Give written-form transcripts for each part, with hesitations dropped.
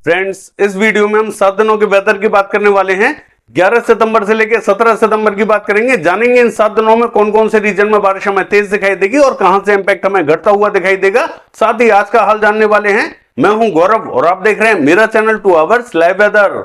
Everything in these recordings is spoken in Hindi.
फ्रेंड्स, इस वीडियो में हम 7 दिनों के वेदर की बात करने वाले हैं। 11 सितंबर से लेकर 17 सितंबर की बात करेंगे। जानेंगे इन 7 दिनों में कौन कौन से रीजन में बारिश हमें तेज दिखाई देगी और कहां से इंपैक्ट हमें घटता हुआ दिखाई देगा। साथ ही आज का हाल जानने वाले हैं। मैं हूं गौरव और आप देख रहे हैं मेरा चैनल 2 आवर्स लाइव वेदर।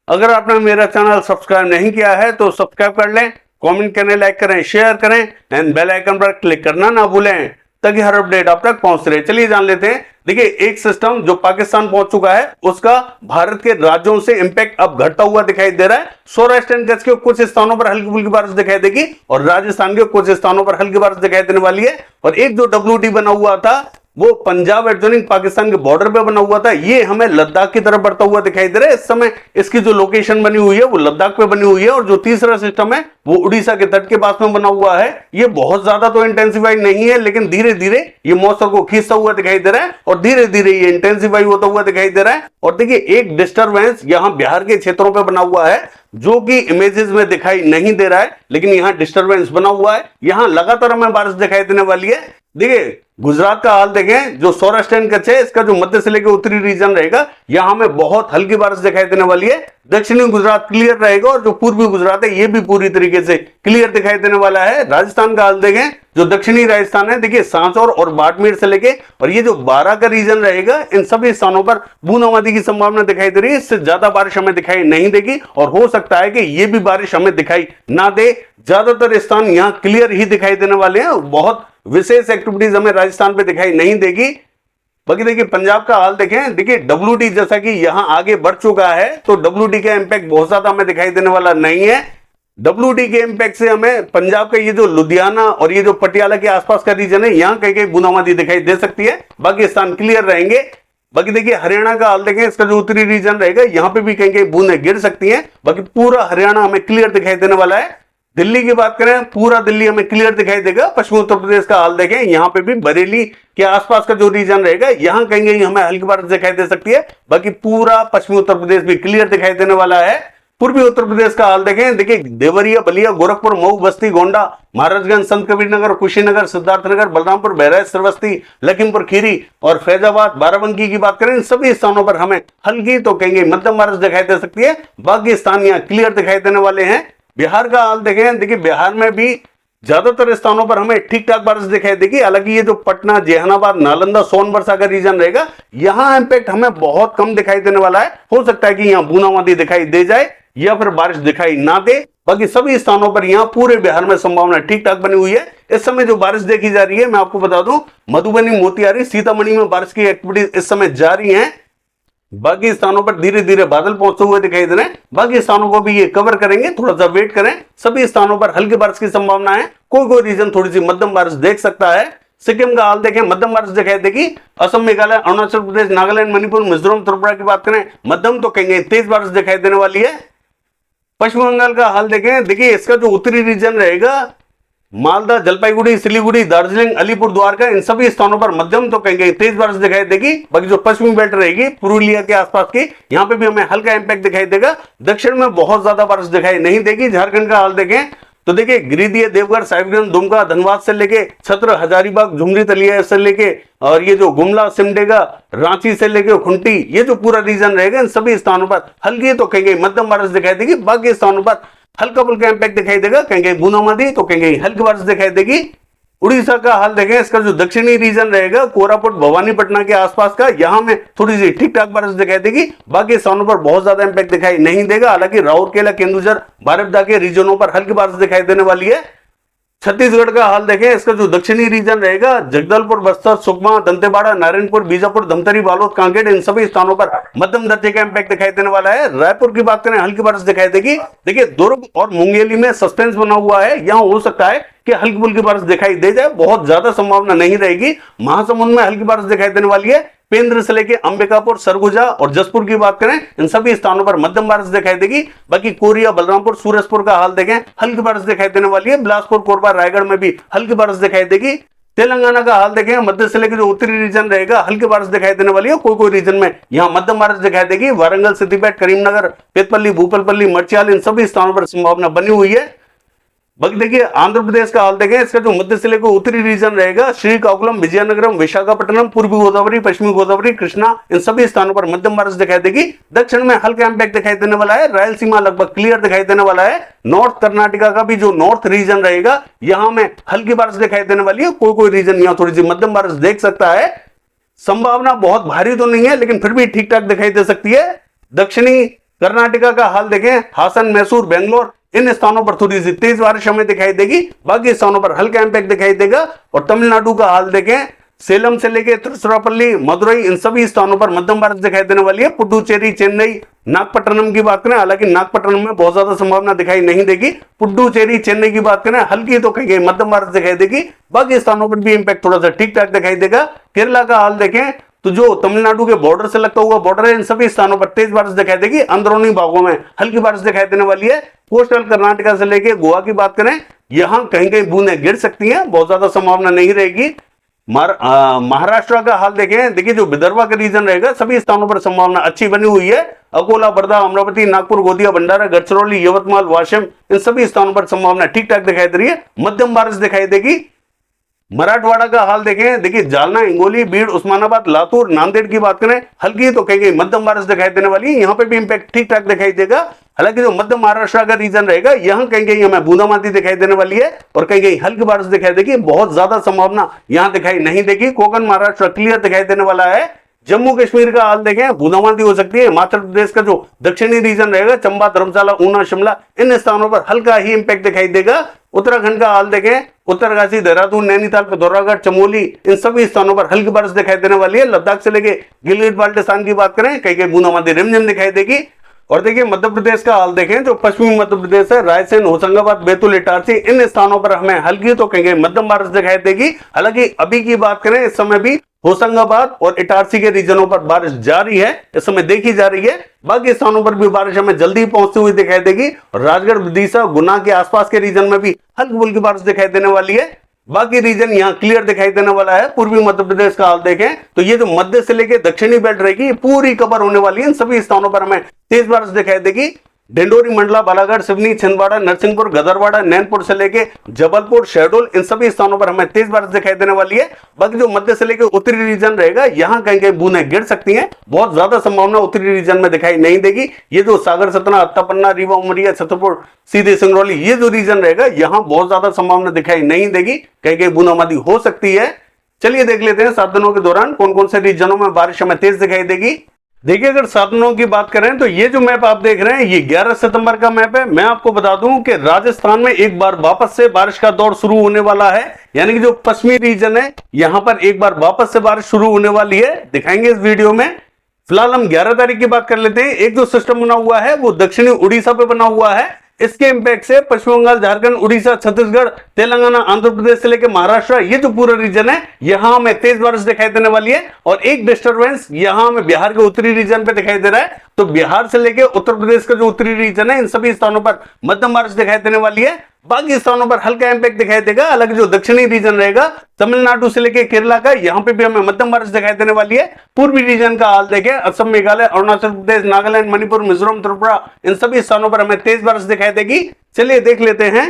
अगर आपने मेरा चैनल सब्सक्राइब नहीं किया है तो सब्सक्राइब कर लें, कमेंट करें, लाइक करें, शेयर करें एंड बेल आइकन पर क्लिक करना ना भूलें ताकि हर अपडेट आप तक पहुंच रहे। चलिए जान लेते हैं। देखिए, एक सिस्टम जो पाकिस्तान पहुंच चुका है उसका भारत के राज्यों से इंपैक्ट अब घटता हुआ दिखाई दे रहा है। सौराष्ट्र एंड कच्छ के कुछ स्थानों पर हल्की फुल्की बारिश दिखाई देगी और राजस्थान के कुछ स्थानों पर हल्की बारिश दिखाई देने वाली है। और एक जो WD बना हुआ था वो पंजाब एडजॉइनिंग पाकिस्तान के बॉर्डर पे बना हुआ था, ये हमें लद्दाख की तरफ बढ़ता हुआ दिखाई दे रहा है। इस समय इसकी जो लोकेशन बनी हुई है वो लद्दाख पे बनी हुई है और जो तीसरा सिस्टम है वो उड़ीसा के तट के पास में बना हुआ है। ये बहुत ज्यादा तो इंटेंसिफाई नहीं है, लेकिन धीरे धीरे ये मॉइस्चर को खींचता हुआ दिखाई दे रहा है और धीरे धीरे ये इंटेंसिफाई होता हुआ दिखाई दे रहा है। और देखिए, एक डिस्टर्बेंस यहां बिहार के क्षेत्रों पर बना हुआ है जो कि इमेजेस में दिखाई नहीं दे रहा है, लेकिन यहां डिस्टर्बेंस बना हुआ है। यहां लगातार हमें बारिश दिखाई देने वाली है। देखिए, गुजरात का हाल देखें, जो सौराष्ट्र एंड कच्छ है इसका जो मध्य से लेकर उत्तरी रीजन रहेगा यहां हमें बहुत हल्की बारिश दिखाई देने वाली है। दक्षिणी गुजरात क्लियर रहेगा और जो पूर्वी गुजरात है ये भी पूरी तरीके से क्लियर दिखाई देने वाला है। राजस्थान का हाल देखें, जो दक्षिणी राजस्थान है, देखिए सांचौर और बाड़मेर से लेके और ये जो 12 का रीजन रहेगा इन सभी स्थानों पर बूंदाबांदी की संभावना दिखाई दे रही है। इससे ज्यादा बारिश हमें दिखाई नहीं देगी और हो सकता है कि ये भी बारिश हमें दिखाई ना दे। ज्यादातर स्थान यहां क्लियर ही दिखाई देने वाले हैं और बहुत विशेष एक्टिविटीज हमें राजस्थान पे दिखाई नहीं देगी। बाकी देखिए, पंजाब का हाल देखें, देखिए WD जैसा कि यहां आगे बढ़ चुका है तो WD का इंपैक्ट बहुत ज्यादा हमें दिखाई देने वाला नहीं है। WD के इंपैक्ट से हमें पंजाब का ये जो लुधियाना और ये जो पटियाला के आसपास का रीजन है यहां कहीं कहीं बूंदाबांदी दिखाई दे सकती है, बाकी स्थान क्लियर रहेंगे। बाकी देखिए, हरियाणा का हाल देखें, इसका जो उत्तरी रीजन रहेगा यहां पे भी कहीं कहीं बूंदें गिर सकती हैं। बाकी पूरा हरियाणा हमें क्लियर दिखाई देने वाला है। दिल्ली की बात करें, पूरा दिल्ली हमें क्लियर दिखाई देगा। पश्चिमी उत्तर प्रदेश का हाल देखें, यहां पे भी बरेली के आसपास का जो रीजन रहेगा यहां कहीं कहीं हमें हल्की बारिश दिखाई दे सकती है। बाकी पूरा पश्चिमी उत्तर प्रदेश भी क्लियर दिखाई देने वाला है। पूर्वी उत्तर प्रदेश का हाल देखें, देखिए देवरिया, बलिया, गोरखपुर, मऊ, बस्ती, गोंडा, महाराजगंज, संत कबीरनगर, कुशीनगर, सिद्धार्थनगर, बलरामपुर, बहराइच, श्रावस्ती, लखीमपुर खीरी और फैजाबाद, बाराबंकी की बात करें, सभी स्थानों पर हमें हल्की तो कहेंगे मध्यम बारिश दिखाई दे सकती है। बाकी स्थान यहां क्लियर दिखाई देने वाले हैं। बिहार का हाल देखें, देखिए बिहार में भी ज्यादातर स्थानों पर हमें ठीक ठाक बारिश दिखाई देगी। हालांकि ये जो पटना, जहानाबाद, नालंदा, सोनभद्र का रीजन रहेगा यहां इंपैक्ट हमें बहुत कम दिखाई देने वाला है। हो सकता है कि यहां बूंदाबांदी दिखाई दे जाए या फिर बारिश दिखाई ना दे। बाकी सभी स्थानों पर यहां पूरे बिहार में संभावना ठीक ठाक बनी हुई है। इस समय जो बारिश देखी जा रही है, मैं आपको बता दूं, मधुबनी, मोतिहारी, सीतामढ़ी में बारिश की एक्टिविटीज इस समय जारी है। बाकी स्थानों पर धीरे धीरे बादल पहुंचते हुए दिखाई दे रहे हैं। बाकी स्थानों को भी ये कवर करेंगे, थोड़ा सा वेट करें। सभी स्थानों पर हल्की बारिश की संभावना है। कोई कोई रीजन थोड़ी सी मध्यम बारिश देख सकता है। सिक्किम का हाल देखें, मध्यम बारिश दिखाई देगी। असम, मेघालय, अरुणाचल प्रदेश, नागालैंड, मणिपुर, मिजोरम, त्रिपुरा की बात करें, मध्यम तो कहेंगे तेज बारिश दिखाई देने वाली है। पश्चिम बंगाल का हाल देखें, देखिए इसका जो उत्तरी रीजन रहेगा, मालदा, जलपाईगुड़ी, सिलीगुड़ी, दार्जिलिंग, अलीपुर द्वारका, इन सभी स्थानों पर मध्यम तो कहीं कहीं तेज बारिश दिखाई देगी। बाकी जो पश्चिमी बेल्ट रहेगी पुरुलिया के आसपास की, यहां पे भी हमें हल्का इंपैक्ट दिखाई देगा। दक्षिण में बहुत ज्यादा बारिश दिखाई नहीं देगी। झारखंड का हाल देखें तो देखिए गिरिडीह, देवघर, साहिबगंज, दुमका, धनबाद से लेके छत्र, हजारीबाग, झुमरी, तलिया से लेके और ये जो गुमला, सिमडेगा, रांची से लेके खुंटी, ये जो पूरा रीजन रहेगा इन सभी स्थानों पर हल्की तो कहीं कहीं मध्यम बारिश दिखाई देगी। बाकी स्थानों पर हल्का फुल्का इंपैक्ट दिखाई देगा, कहीं कहीं बूंदाबांदी तो कहीं कहीं हल्की बारिश दिखाई देगी। उड़ीसा का हाल देखें, इसका जो दक्षिणी रीजन रहेगा, कोरापुट, भवानीपटना के आसपास का, यहां में थोड़ी सी ठीक ठाक बारिश दिखाई देगी। बाकी स्थानों पर बहुत ज्यादा इंपैक्ट दिखाई नहीं देगा। हालांकि राउरकेला, केंदुझर, बारिपदा के रीजनों पर हल्की बारिश दिखाई देने वाली है। छत्तीसगढ़ का हाल देखें, इसका जो दक्षिणी रीजन रहेगा, जगदलपुर, बस्तर, सुकमा, दंतेवाड़ा, नारायणपुर, बीजापुर, धमतरी, बालोद, कांकेर, इन सभी स्थानों पर मध्यम दर्जे का इंपैक्ट दिखाई देने वाला है। रायपुर की बात करें, हल्की बारिश दिखाई देगी। देखिए दुर्ग और मुंगेली में सस्पेंस बना हुआ है, यहां हो सकता है कि हल्की फुल्की बारिश दिखाई दे जाए, बहुत ज्यादा संभावना नहीं रहेगी। महासमुंद में हल्की बारिश दिखाई देने वाली है। पेंद्र से लेके अंबिकापुर, सरगुजा और जसपुर की बात करें, इन सभी स्थानों पर मध्यम बारिश दिखाई देगी। बाकी कोरिया, बलरामपुर, सूरजपुर का हाल देखें, हल्की बारिश दिखाई देने वाली है। बिलासपुर, कोरबा, रायगढ़ में भी हल्की बारिश दिखाई देगी। तेलंगाना का हाल देखें, मध्य से लेकर जो उत्तरी रीजन रहेगा हल्की बारिश दिखाई देने वाली है। कोई कोई रीजन में यहां मध्यम बारिश दिखाई देगी। वारंगल, सिद्दीपेट, करीमनगर, पेतपल्ली, भूपलपल्ली, मर्चियाल, इन सभी स्थानों पर संभावना बनी हुई है। बाकी देखिए आंध्र प्रदेश का हाल देखें, इसका जो मध्य से लेकर उत्तरी रीजन रहेगा, श्रीकाकुलम, विजयनगरम, विशाखापट्टनम, पूर्वी गोदावरी, पश्चिमी गोदावरी, कृष्णा, इन सभी स्थानों पर मध्यम बारिश दिखाई देगी। दक्षिण में हल्का इंपैक्ट दिखाई देने वाला है, रायलसीमा लगभग क्लियर दिखाई देने वाला है। नॉर्थ कर्नाटका का भी जो नॉर्थ रीजन रहेगा, यहां में हल्की बारिश दिखाई देने वाली है। कोई कोई रीजन यहां थोड़ी सी मध्यम बारिश देख सकता है। संभावना बहुत भारी तो नहीं है, लेकिन फिर भी ठीक ठाक दिखाई दे सकती है। दक्षिणी कर्नाटका का हाल देखें, हासन, मैसूर, बेंगलोर, इन स्थानों पर थोड़ी सी तेज बारिश हमें दिखाई देगी, बाकी स्थानों पर हल्का इंपैक्ट दिखाई देगा। और तमिलनाडु का हाल देखें, सेलम से लेकर तिरुचिरापल्ली, मदुरई, इन सभी स्थानों पर मध्यम बारिश दिखाई देने वाली है। पुडुचेरी, चेन्नई, नागपट्टनम की बात करें, हालांकि नागपट्टनम में बहुत ज्यादा संभावना दिखाई नहीं देगी। पुडुचेरी, चेन्नई की बात करें, हल्की तो कहीं मध्यम बारिश दिखाई देगी, बाकी स्थानों पर भी इंपैक्ट थोड़ा सा ठीक ठाक दिखाई देगा। केरला का हाल देखें तो जो तमिलनाडु के बॉर्डर से लगता हुआ बॉर्डर है, इन सभी स्थानों पर तेज बारिश दिखाई देगी, अंदरूनी भागों में हल्की बारिश दिखाई देने वाली है। कोस्टल कर्नाटका से लेके गोवा की बात करें, यहां कहीं कहीं बूंदें गिर सकती हैं, बहुत ज्यादा संभावना नहीं रहेगी। महाराष्ट्र का हाल देखें, देखिए जो विदर्भा का रीजन रहेगा, सभी स्थानों पर संभावना अच्छी बनी हुई है। अकोला, वर्धा, अमरावती, नागपुर, गोंदिया, भंडारा, गढ़चिरौली, यवतमाल, वाशिम, इन सभी स्थानों पर संभावना ठीक ठाक दिखाई दे रही है, मध्यम बारिश दिखाई देगी। मराठवाड़ा का हाल देखें, देखिए जालना, हिंगोली, बीड़, उस्मानाबाद, लातूर, नांदेड़ की बात करें, हल्की तो कहीं मध्यम बारिश दिखाई देने वाली है, यहां पे भी इंपैक्ट ठीक ठाक दिखाई देगा। हालांकि जो मध्य महाराष्ट्र का रीजन रहेगा, यहां कहीं कहीं हमें बूंदाबांदी दिखाई देने वाली है और कहीं कहीं हल्की बारिश दिखाई देगी, बहुत ज्यादा संभावना यहां दिखाई नहीं देगी। कोकण महाराष्ट्र क्लियर दिखाई देने वाला है। जम्मू कश्मीर का हाल देखें, बूंदाबांदी हो सकती है। हिमाचल प्रदेश का जो दक्षिणी रीजन रहेगा, चंबा, धर्मशाला, ऊना, शिमला, इन स्थानों पर हल्का ही इंपैक्ट दिखाई देगा। उत्तराखंड का हाल देखें, उत्तरकाशी, देहरादून, नैनीताल, पिथौरागढ़, चमोली, इन सभी स्थानों पर हल्की बारिश दिखाई देने वाली है। लद्दाख से लेके गिलगित बाल्टिस्तान की बात करें, कहीं कहीं बूंदाबांदी रिमझिम दिखाई देगी। और देखिए मध्य प्रदेश का हाल देखें, जो पश्चिमी मध्य प्रदेश है, रायसेन, होशंगाबाद, बैतूल, इटारसी, इन स्थानों पर हमें हल्की तो कहीं मध्यम बारिश दिखाई देगी। हालांकि अभी की बात करें, इस समय भी होशंगाबाद और इटारसी के रीजनों पर बारिश जारी है, इस समय देखी जा रही है। बाकी स्थानों पर भी बारिश हमें जल्दी पहुंचती हुई दिखाई देगी। और राजगढ़, विदिशा, गुना के आसपास के रीजन में भी हल्की फुल्की बारिश दिखाई देने वाली है। बाकी रीजन यहाँ क्लियर दिखाई देने वाला है। पूर्वी मध्य प्रदेश का हाल देखें तो ये जो मध्य से लेकर दक्षिणी बेल्ट रहेगी, पूरी कवर होने वाली है। इन सभी स्थानों पर हमें तेज बारिश दिखाई देगी। डिंडोरी, मंडला, बालाघाट, सिवनी, छिंदवाड़ा, नरसिंहपुर, गदरवाड़ा, नैनपुर से लेके जबलपुर, शहडोल, इन सभी स्थानों पर हमें तेज बारिश दिखाई देने वाली है। बाकी जो मध्य से लेकर उत्तरी रीजन रहेगा, यहाँ कहीं कहीं बूंदें गिर सकती हैं, बहुत ज्यादा संभावना उत्तरी रीजन में दिखाई नहीं देगी। ये जो सागर, सतना, अत्तापन्ना, रीवा, उमरिया, छतरपुर, सीधे सिंगरौली, ये जो रीजन रहेगा, यहाँ बहुत ज्यादा संभावना दिखाई नहीं देगी, कहीं कहीं बूंदाबांदी हो सकती है। चलिए देख लेते हैं 7 दिनों के दौरान कौन कौन से रीजनों में बारिश हमें तेज दिखाई देगी। देखिए अगर 7 दिनों की बात करें तो ये जो मैप आप देख रहे हैं, ये 11 सितंबर का मैप है। मैं आपको बता दूं कि राजस्थान में एक बार वापस से बारिश का दौर शुरू होने वाला है, यानी कि जो पश्चिमी रीजन है, यहां पर एक बार वापस से बारिश शुरू होने वाली है, दिखाएंगे इस वीडियो में। फिलहाल हम 11 तारीख की बात कर लेते हैं। एक जो सिस्टम बना हुआ है वो दक्षिणी उड़ीसा पे बना हुआ है। इसके इंपैक्ट से पश्चिम बंगाल, झारखंड, उड़ीसा, छत्तीसगढ़, तेलंगाना, आंध्र प्रदेश से लेकर महाराष्ट्र, ये जो पूरा रीजन है, यहां हमें तेज बारिश दिखाई देने वाली है। और एक डिस्टर्बेंस यहां हमें बिहार के उत्तरी रीजन पे दिखाई दे रहा है। तो बिहार से लेकर उत्तर प्रदेश का जो उत्तरी रीजन है, इन सभी स्थानों पर मध्यम बारिश दिखाई देने वाली है। बाकी स्थानों पर हल्का इंपैक्ट दिखाई देगा। हालांकि जो दक्षिणी रीजन रहेगा, तमिलनाडु से लेकर केरला का, यहां पे भी हमें मध्यम बारिश दिखाई देने वाली है। पूर्वी रीजन का हाल देखें, असम, मेघालय, अरुणाचल प्रदेश, नागालैंड, मणिपुर, मिजोरम, त्रिपुरा, इन सभी स्थानों पर हमें तेज बारिश दिखाई देगी। चलिए देख लेते हैं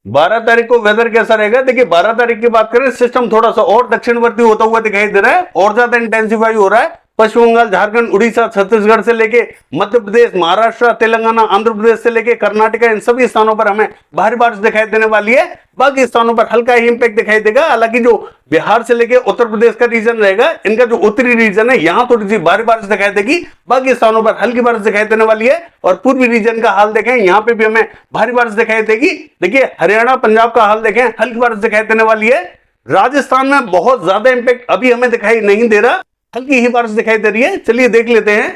12 तारीख को वेदर कैसा रहेगा। देखिए 12 तारीख की बात करें, सिस्टम थोड़ा सा और दक्षिणवर्ती होता हुआ दिखाई दे रहा है, और ज्यादा इंटेंसिफाई हो रहा है। पश्चिम बंगाल, झारखंड, उड़ीसा, छत्तीसगढ़ से लेके मध्य प्रदेश, महाराष्ट्र, तेलंगाना, आंध्र प्रदेश से लेके कर्नाटका, इन सभी स्थानों पर हमें भारी बारिश दिखाई देने वाली है। बाकी स्थानों पर हल्का ही इंपैक्ट दिखाई देगा। हालांकि जो बिहार से लेके उत्तर प्रदेश का रीजन रहेगा, इनका जो उत्तरी रीजन है, यहां थोड़ी सी भारी बारिश दिखाई देगी। बाकी स्थानों पर हल्की बारिश दिखाई देने वाली है। और पूर्वी रीजन का हाल देखें, यहां पे भी हमें भारी बारिश दिखाई देगी। देखिए हरियाणा, पंजाब का हाल देखें, हल्की बारिश दिखाई देने वाली है। राजस्थान में बहुत ज्यादा इंपैक्ट अभी हमें दिखाई नहीं दे रहा, हल्की ही बारिश दिखाई दे रही है। चलिए देख लेते हैं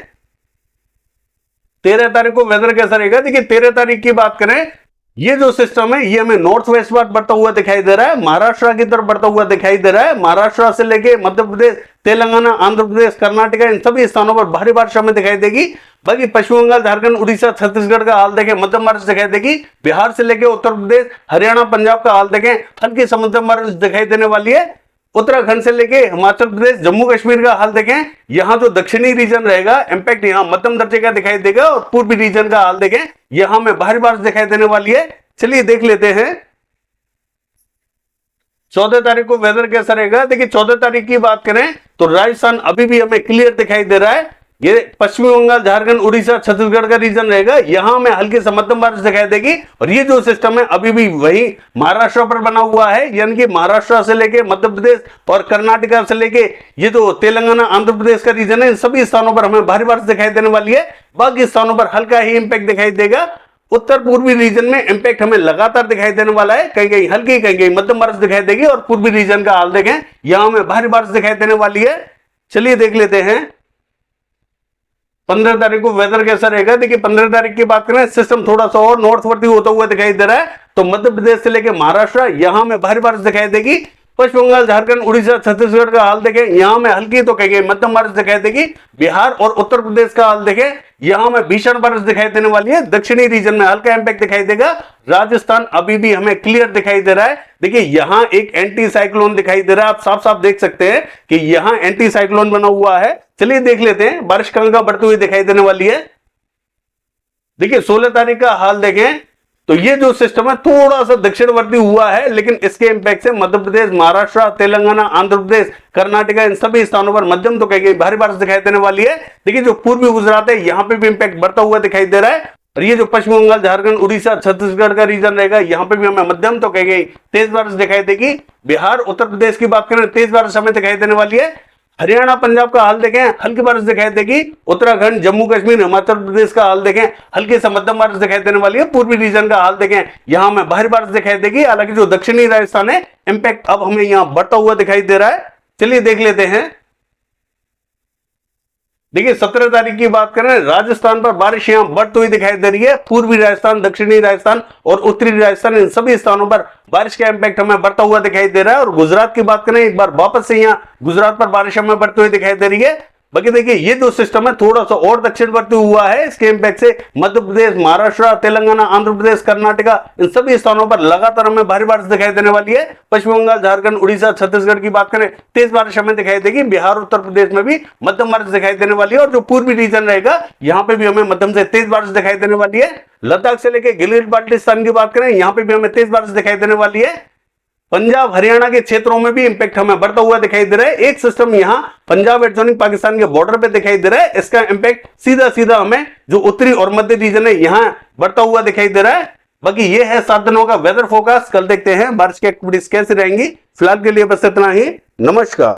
13 तारीख को वेदर कैसा रहेगा। देखिए 13 तारीख की बात करें, ये जो सिस्टम है, ये हमें नॉर्थ वेस्ट पार्ट बढ़ता हुआ दिखाई दे रहा है, महाराष्ट्र की तरफ बढ़ता हुआ दिखाई दे रहा है। महाराष्ट्र से लेके मध्य प्रदेश, तेलंगाना, आंध्र प्रदेश, कर्नाटका, इन सभी स्थानों पर भारी बारिश हमें दिखाई देगी। बाकी पश्चिम बंगाल, झारखंड, उड़ीसा, छत्तीसगढ़ का हाल देखें, मध्यम बारिश दिखाई देगी। बिहार से लेके उत्तर प्रदेश, हरियाणा, पंजाब का हाल देखें, हल्की से मध्यम बारिश दिखाई देने वाली है। उत्तराखंड से लेके हिमाचल प्रदेश, जम्मू कश्मीर का हाल देखें, यहां जो दक्षिणी रीजन रहेगा इंपैक्ट यहां मध्यम दर्जे का दिखाई देगा, और पूर्वी रीजन का हाल देखें यहां में भारी बारिश दिखाई देने वाली है। चलिए देख लेते हैं 14 तारीख को वेदर कैसा रहेगा। देखिए 14 तारीख की बात करें तो राजस्थान अभी भी हमें क्लियर दिखाई दे रहा है। ये पश्चिमी बंगाल, झारखंड, उड़ीसा, छत्तीसगढ़ का रीजन रहेगा, यहां में हल्की से मध्यम बारिश दिखाई देगी। और ये जो सिस्टम है अभी भी वही महाराष्ट्र पर बना हुआ है, यानी कि महाराष्ट्र से लेके मध्य प्रदेश और कर्नाटका से लेके ये जो तेलंगाना, आंध्र प्रदेश का रीजन है, इन सभी स्थानों पर हमें भारी बारिश दिखाई देने वाली है। बाकी स्थानों पर हल्का ही इंपैक्ट दिखाई देगा। उत्तर पूर्वी रीजन में इंपैक्ट हमें लगातार दिखाई देने वाला है, कहीं कहीं हल्की, कहीं कहीं मध्यम बारिश दिखाई देगी। और पूर्वी रीजन का हाल देखें, यहां में भारी बारिश दिखाई देने वाली है। चलिए देख लेते हैं 15 तारीख को वेदर कैसा रहेगा। देखिए 15 तारीख की बात करें, सिस्टम थोड़ा सा और नॉर्थवर्ती होता हुआ दिखाई दे रहा है, तो मध्य प्रदेश से लेकर महाराष्ट्र यहां में भारी बारिश दिखाई देगी। पश्चिम बंगाल, झारखंड, उड़ीसा, छत्तीसगढ़ का हाल देखें, यहां में हल्की तो कहीं मध्यम बारिश दिखाई देगी। बिहार और उत्तर प्रदेश का हाल देखें, यहां में भीषण बारिश दिखाई देने वाली है। दक्षिणी रीजन में हल्का इंपैक्ट दिखाई देगा। राजस्थान अभी भी हमें क्लियर दिखाई दे रहा है। देखिए यहां एक एंटी साइक्लोन दिखाई दे रहा है, आप साफ साफ देख सकते हैं कि यहां एंटी साइक्लोन बना हुआ है। चलिए देख लेते हैं बारिश कहां बढ़ती हुई दिखाई देने वाली है। देखिए 16 तारीख का हाल देखें तो ये जो सिस्टम है थोड़ा सा दक्षिणवर्ती हुआ है, लेकिन इसके इंपैक्ट से मध्य प्रदेश, महाराष्ट्र, तेलंगाना, आंध्र प्रदेश, कर्नाटका, इन सभी स्थानों पर मध्यम तो कहीं भारी बारिश दिखाई देने वाली है। देखिए जो पूर्वी गुजरात है यहां पे भी इंपैक्ट बढ़ता हुआ दिखाई दे रहा है। और ये जो पश्चिम बंगाल, झारखंड, उड़ीसा, छत्तीसगढ़ का रीजन रहेगा, यहां पे भी हमें मध्यम तो कहीं तेज बारिश दिखाई देगी। बिहार, उत्तर प्रदेश की बात करें, तेज बारिश हमें दिखाई देने वाली है। हरियाणा, पंजाब का हाल देखें, हल्की बारिश दिखाई देगी। उत्तराखंड, जम्मू कश्मीर, हिमाचल प्रदेश का हाल देखें, हल्की से मध्यम बारिश दिखाई देने वाली है। पूर्वी रीजन का हाल देखें, यहां में भारी बारिश दिखाई देगी। हालांकि जो दक्षिणी राजस्थान है इंपैक्ट अब हमें यहां बढ़ता हुआ दिखाई दे रहा है। चलिए देख लेते हैं। देखिए 17 तारीख की बात करें, राजस्थान पर बारिश यहां बढ़ती हुई दिखाई दे रही है। पूर्वी राजस्थान, दक्षिणी राजस्थान और उत्तरी राजस्थान, इन सभी स्थानों पर बारिश का इंपैक्ट हमें बढ़ता हुआ दिखाई दे रहा है। और गुजरात की बात करें, एक बार वापस से यहां गुजरात पर बारिश हमें बढ़ती हुई दिखाई दे रही है। बाकी देखिए ये जो सिस्टम है थोड़ा सा और दक्षिणवर्ती हुआ है, इसके इंपैक्ट से मध्य प्रदेश, महाराष्ट्र, तेलंगाना, आंध्र प्रदेश, कर्नाटका, इन सभी स्थानों पर लगातार हमें भारी बारिश दिखाई देने वाली है। पश्चिम बंगाल, झारखंड, उड़ीसा, छत्तीसगढ़ की बात करें, तेज बारिश हमें दिखाई देगी। बिहार, उत्तर प्रदेश में भी मध्यम बारिश दिखाई देने वाली है। और जो पूर्वी रीजन रहेगा यहां पे भी हमें मध्यम से तेज बारिश दिखाई देने वाली है। लद्दाख से लेकर गिलगित बाल्टिस्तान की बात करें, यहां पे भी हमें तेज बारिश दिखाई देने वाली है। पंजाब, हरियाणा के क्षेत्रों में भी इंपैक्ट हमें बढ़ता हुआ दिखाई दे रहा है। एक सिस्टम यहां पंजाब एडजॉइनिंग पाकिस्तान के बॉर्डर पे दिखाई दे रहा है, इसका इंपैक्ट सीधा सीधा हमें जो उत्तरी और मध्य रीजन है यहां बढ़ता हुआ दिखाई दे रहा है। बाकी ये है 7 दिनों का वेदर फोरकास्ट। कल देखते हैं बारिश की एक्टिविटीज कैसी रहेंगी। फिलहाल के लिए बस इतना ही। नमस्कार।